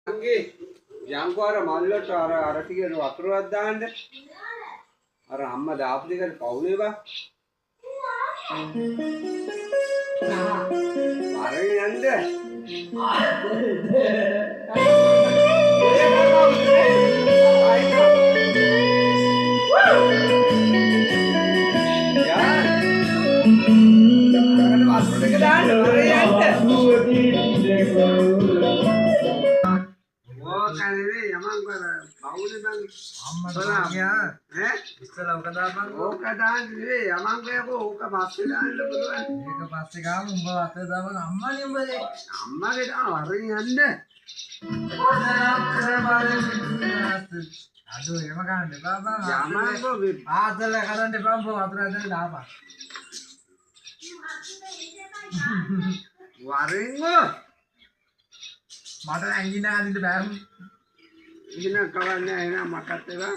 අංගේ යන්කෝ අර මල්ලට අර ටික වතුරක් දාන්න. අර අම්මා දාපු දෙකට පවුලේ බා. වරේ යන්න. මට ඇඟිනා අදින්න බෑ. ඉගෙන කවන්නේ නැහැ මටත් ඒවා.